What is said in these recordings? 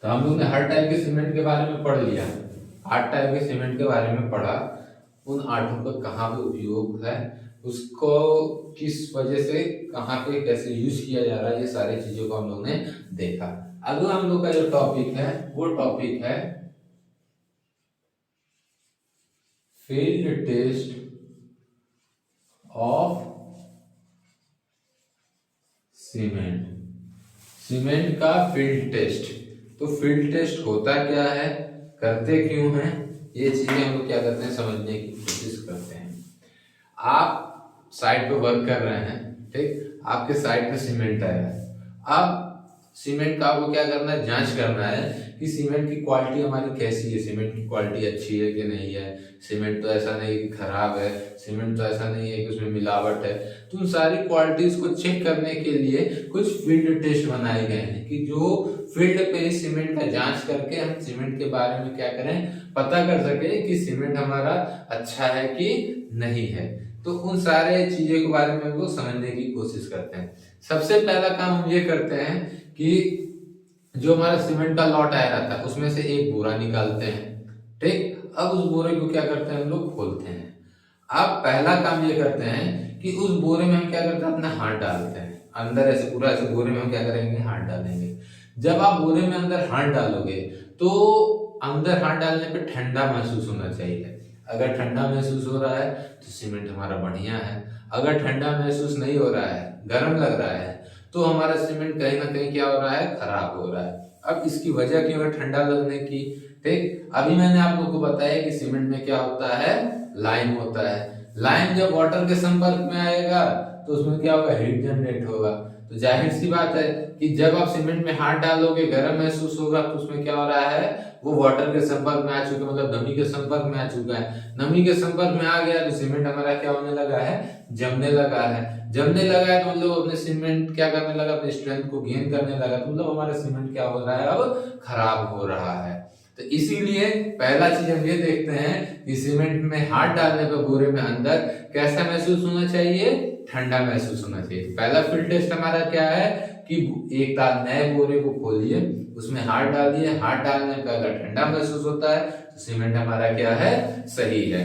तो हम लोग ने हर टाइप के सीमेंट के बारे में पढ़ लिया, 8 टाइप के सीमेंट के बारे में पढ़ा। उन 8 का कहाँ पे उपयोग है, उसको किस वजह से कहाँ पे कैसे यूज किया जा रहा है, ये सारी चीजों को हम लोग ने देखा। अगला हम लोग का जो टॉपिक है वो टॉपिक है field test of cement. Cement का फील्ड टेस्ट। तो फील्ड टेस्ट होता क्या है, करते क्यों हैं, ये चीजें हम लोग क्या करते हैं समझने की कोशिश करते हैं। आप साइट पे वर्क कर रहे हैं, ठीक, आपके साइट पे सीमेंट आया है। अब सीमेंट का आपको क्या करना है, जांच करना है कि सीमेंट की क्वालिटी हमारी कैसी है, सीमेंट की क्वालिटी अच्छी है कि नहीं है, सीमेंट तो ऐसा नहीं कि खराब है, सीमेंट तो ऐसा नहीं है कि उसमें मिलावट है। तो उन सारी क्वालिटीज को चेक करने के लिए कुछ फील्ड टेस्ट बनाए गए हैं कि जो फील्ड पे सीमेंट का जांच करके हम सीमेंट के बारे में क्या करें, पता कर सके कि सीमेंट हमारा अच्छा है कि नहीं है। तो उन सारे चीजों के बारे में हम लोग समझने की कोशिश करते हैं। सबसे पहला काम हम ये करते हैं कि जो हमारा सीमेंट का लॉट आया रहता है उसमें से एक बोरा निकालते हैं, ठीक। अब उस बोरे को क्या करते हैं, हम लोग खोलते हैं। अब पहला काम ये करते हैं कि उस बोरे में हम क्या करते हैं, अपना हाथ डालते हैं अंदर, ऐसे पूरा ऐसे बोरे में हम क्या करेंगे, हाथ डालेंगे। जब आप बोरे में अंदर हाथ डालोगे तो अंदर हाथ डालने पे ठंडा महसूस होना चाहिए। अगर ठंडा महसूस हो रहा है तो सीमेंट हमारा बढ़िया है। अगर ठंडा महसूस नहीं हो रहा है, गर्म लग रहा है, तो हमारा सीमेंट कहीं ना कहीं क्या हो रहा है, खराब हो रहा है। अब इसकी वजह क्यों है ठंडा लगने की, ठीक। अभी मैंने आप लोगों को बताया कि सीमेंट में क्या होता है, लाइम होता है। लाइम जब वाटर के संपर्क में आएगा तो उसमें क्या होगा, हीट जनरेट होगा। तो जाहिर सी बात है कि जब आप सीमेंट में हाथ डालोगे गर्म महसूस होगा, तो उसमें क्या हो रहा है, वो वाटर के संपर्क में आ चुका, मतलब नमी के संपर्क में आ चुका है। नमी के संपर्क में आ गया तो सीमेंट हमारा क्या होने लगा है, जमने लगा है। जमने लगा है तो मतलब अपने सीमेंट क्या करने लगा, अपने स्ट्रेंथ को गेन करने लगा, तो मतलब हमारा सीमेंट क्या हो रहा है, अब खराब हो रहा है। तो इसीलिए पहला चीज हम ये देखते हैं कि सीमेंट में हाथ डालने पर बोरे में अंदर कैसा महसूस होना चाहिए, ठंडा महसूस होना चाहिए। तो पहला फील्ड टेस्ट हमारा क्या है कि एक नए बोरे को खोलिए, उसमें हाथ डालिए, हाथ डालने पर अगर ठंडा महसूस होता है तो सीमेंट हमारा क्या है, सही है।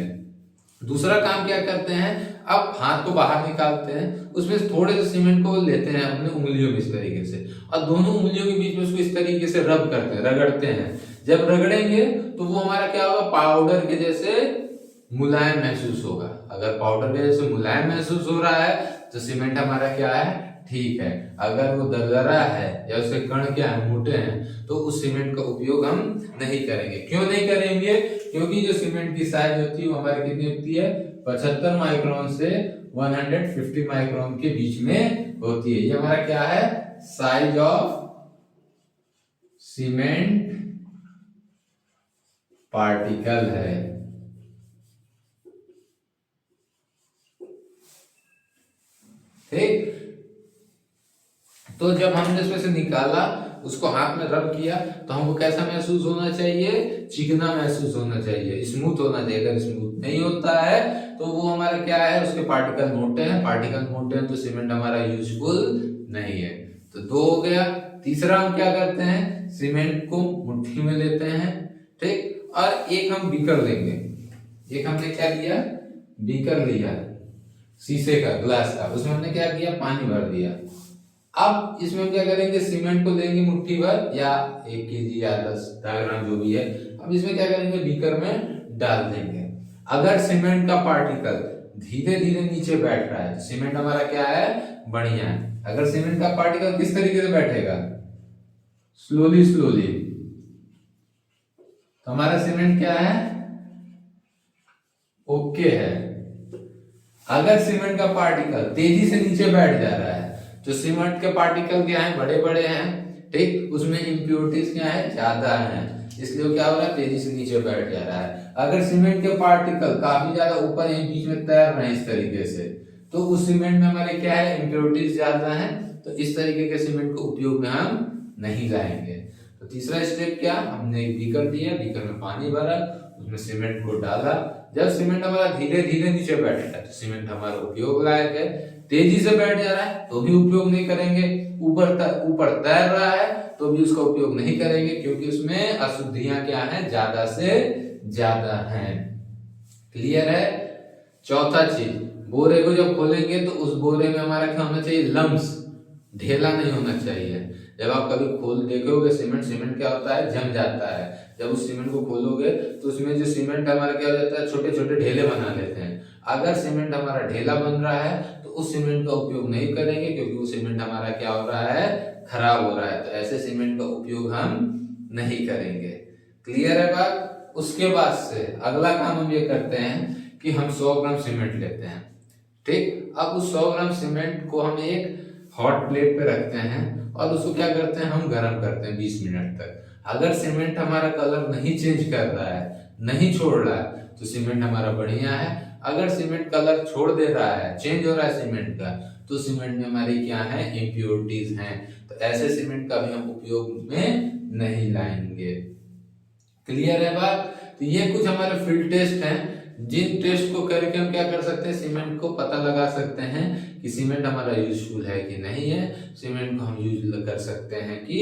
दूसरा काम क्या करते हैं, अब हाथ को बाहर निकालते हैं, उसमें थोड़े से सीमेंट को लेते हैं अपने उंगलियों में इस तरीके से, और दोनों उंगलियों के बीच में उसको इस तरीके से रब करते हैं, रगड़ते हैं। जब रगड़ेंगे तो वो हमारा क्या होगा, पाउडर के जैसे मुलायम महसूस होगा। अगर पाउडर के जैसे मुलायम महसूस हो रहा है तो सीमेंट हमारा क्या है, ठीक है। अगर वो दरदरा है या उसके कण क्या है, मोटे हैं, तो उस सीमेंट का उपयोग हम नहीं करेंगे। क्यों नहीं करेंगे, क्योंकि जो सीमेंट की साइज होती है वो हमारी कितनी होती है, 75 माइक्रोन से 150 माइक्रोन के बीच में होती है। ये हमारा क्या है, साइज ऑफ सीमेंट पार्टिकल है, ठीक। तो जब हमने इसमें से निकाला, उसको हाथ में रब किया, तो हमको कैसा महसूस होना चाहिए, चिकना महसूस होना चाहिए, स्मूथ होना चाहिए। अगर स्मूथ नहीं होता है तो वो हमारा क्या है, उसके पार्टिकल मोटे हैं, पार्टिकल मोटे हैं तो सीमेंट हमारा यूजफुल नहीं है। तो 2 हो गया। तीसरा हम क्या करते हैं, सीमेंट को मुट्ठी में लेते हैं, ठीक, और एक हम बीकर लेंगे। एक हमने क्या लिया, बीकर लिया, शीशे का, ग्लास का, उसमें हमने क्या किया, पानी भर दिया। अब इसमें हम क्या करेंगे, सीमेंट को लेंगे मुट्ठी भर या 1 केजी या 10 ग्राम जो भी है। अब इसमें क्या करेंगे, बीकर में डाल देंगे। अगर सीमेंट का पार्टिकल धीरे धीरे नीचे बैठ रहा है तो सीमेंट हमारा क्या है, बढ़िया है। अगर सीमेंट का पार्टिकल किस तरीके से बैठेगा, स्लोली स्लोली, तो हमारा सीमेंट क्या है, ओके है। अगर सीमेंट का पार्टिकल तेजी से नीचे बैठ जा रहा है, जो सीमेंट के पार्टिकल क्या है, बड़े बड़े हैं, ठीक, उसमें इम्प्योरिटीज क्या है, ज्यादा है, इसलिए क्या हो रहा है, तेजी से नीचे बैठ जा रहा है। अगर सीमेंट के पार्टिकल काफी ज्यादा ऊपर एक बीच में तैर रहे हैं इस तरीके से, तो उस सीमेंट में हमारे क्या है, इम्प्योरिटीज ज्यादा है, तो इस तरीके के सीमेंट को उपयोग में हम नहीं लाएंगे। तो तीसरा स्टेप क्या, हमने एक बीकर दिया, बीकर में पानी भरा, उसमें सीमेंट को डाला, जब सीमेंट हमारा धीरे धीरे नीचे बैठेगा तो सीमेंट हमारा उपयोग लायक है, तेजी से बैठ जा रहा है तो भी उपयोग नहीं करेंगे, ऊपर तैर रहा है तो भी उसका उपयोग नहीं करेंगे, क्योंकि उसमें अशुद्धियां क्या है, ज्यादा से ज्यादा हैं। क्लियर है। चौथा चीज, बोरे को जब खोलेंगे तो उस बोरे में हमारा क्या होना चाहिए, लम्स, ढेला नहीं होना चाहिए। जब आप कभी खोल देखोगे सीमेंट क्या होता है, जम जाता है। जब उस सीमेंट को खोलोगे तो उसमें जो सीमेंट हमारा क्या हो जाता है, छोटे छोटे ढेले बना लेते हैं। अगर सीमेंट हमारा ढेला बन रहा है तो उस सीमेंट का उपयोग नहीं करेंगे, क्योंकि वो सीमेंट हमारा क्या हो रहा है, खराब हो रहा है। तो ऐसे सीमेंट का उपयोग हम नहीं करेंगे। क्लियर है बात। उसके बाद से अगला काम हम ये करते हैं कि हम 100 ग्राम सीमेंट लेते हैं। ठीक, अब उस 100 ग्राम सीमेंट को हम एक हॉट प्लेट पे रखते हैं और उसको क्या करते हैं, हम गर्म करते हैं 20 मिनट तक। अगर सीमेंट हमारा कलर नहीं चेंज कर रहा है, नहीं छोड़ रहा है, तो सीमेंट हमारा बढ़िया है। अगर सीमेंट कलर छोड़ दे रहा है, चेंज हो रहा है सीमेंट का, तो सीमेंट में हमारी क्या है, इम्प्योरिटीज हैं। तो ऐसे सीमेंट का भी हम उपयोग में नहीं लाएंगे। क्लियर है बात। तो ये कुछ हमारे फील्ड टेस्ट हैं, जिन टेस्ट को करके हम क्या कर सकते हैं, सीमेंट को पता लगा सकते हैं कि सीमेंट हमारा यूजफुल है कि नहीं है, सीमेंट को हम यूज कर सकते हैं कि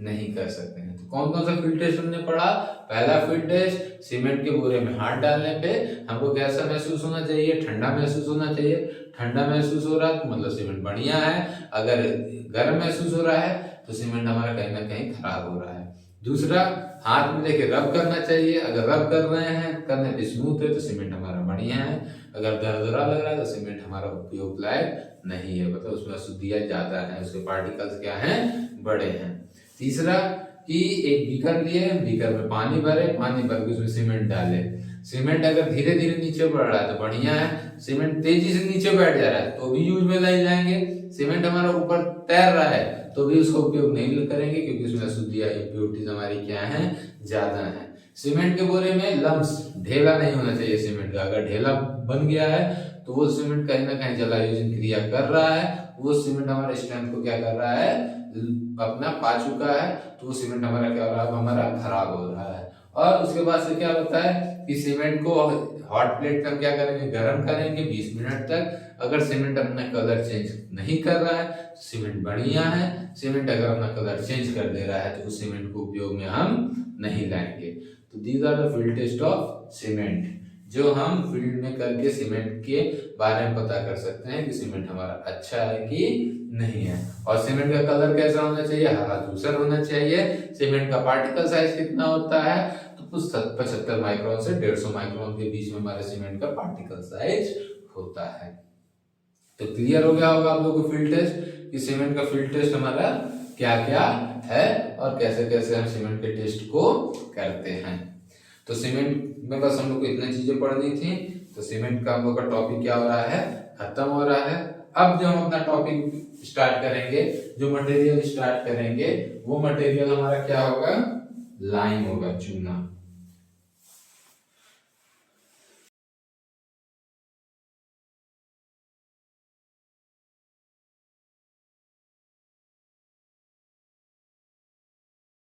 नहीं कर सकते हैं। तो कौन कौन सा फील्ड टेस्ट हमने पढ़ा। पहला फील्ड टेस्ट, सीमेंट के बोरे में हाथ डालने पे हमको कैसा महसूस होना चाहिए, ठंडा महसूस होना चाहिए। ठंडा महसूस हो रहा है तो मतलब सीमेंट बढ़िया है। अगर गर्म महसूस हो रहा है तो सीमेंट हमारा कहीं ना कहीं खराब हो रहा है। दूसरा, हाथ में लेके रब करना चाहिए। अगर रब कर रहे हैं, करने पे स्मूथ है, तो सीमेंट हमारा बढ़िया है। अगर दरदरा लग रहा है तो सीमेंट हमारा उपयोग लायक नहीं है, मतलब उसमें अशुद्धियां ज्यादा है, उसके पार्टिकल्स क्या हैं, बड़े हैं। तीसरा कि एक बीकर लिए, बीकर में पानी भरे, पानी भर के उसमें सीमेंट डाले। सीमेंट अगर धीरे धीरे नीचे बढ़ रहा है तो बढ़िया है, सीमेंट तेजी से नीचे बैठ जा रहा है तो भी यूज में लाई जाएंगे। सीमेंट हमारा ऊपर तैर रहा है तो भी उसका उपयोग नहीं करेंगे, क्योंकि उसमें अशुद्धियां, इम्प्योरिटीज हमारी क्या है, ज्यादा है। सीमेंट के बोरे में लम्स, ढेला नहीं होना चाहिए सीमेंट का। अगर ढेला बन गया है तो वो सीमेंट कहीं ना कहीं जलायोजन क्रिया कर रहा है, वो सीमेंट हमारे स्ट्रेंथ को क्या कर रहा है, अपना पा चुका है, तो वो सीमेंट हमारा क्या हो रहा है, हमारा खराब हो रहा है। और उसके बाद से क्या होता है कि सीमेंट को हॉट प्लेट पर क्या करेंगे, गर्म करेंगे 20 मिनट तक। अगर सीमेंट अपना कलर चेंज नहीं कर रहा है तो सीमेंट बढ़िया है। सीमेंट अगर अपना कलर चेंज कर दे रहा है तो उस सीमेंट को उपयोग में हम नहीं लाएंगे। तो these are the field test of cement, जो हम फील्ड में करके सीमेंट के बारे में पता कर सकते हैं कि सीमेंट हमारा अच्छा है कि नहीं है। और सीमेंट का कलर कैसा होना चाहिए, हरा धूसर होना चाहिए। सीमेंट का पार्टिकल साइज कितना होता है, तो 75 माइक्रोन से 150 माइक्रोन के बीच में हमारे सीमेंट का पार्टिकल साइज होता है। तो क्लियर हो गया होगा आप लोगों को फील्ड टेस्ट, कि सीमेंट का फील्ड टेस्ट हमारा क्या क्या है और कैसे कैसे हम सीमेंट के टेस्ट को करते हैं। तो सीमेंट में बस हम लोग को इतनी चीजें पढ़नी थी। तो सीमेंट का हम लोग का टॉपिक क्या हो रहा है, खत्म हो रहा है। अब जो हम अपना टॉपिक स्टार्ट करेंगे, जो मटेरियल स्टार्ट करेंगे, वो मटेरियल हमारा क्या होगा, लाइम होगा, चूना।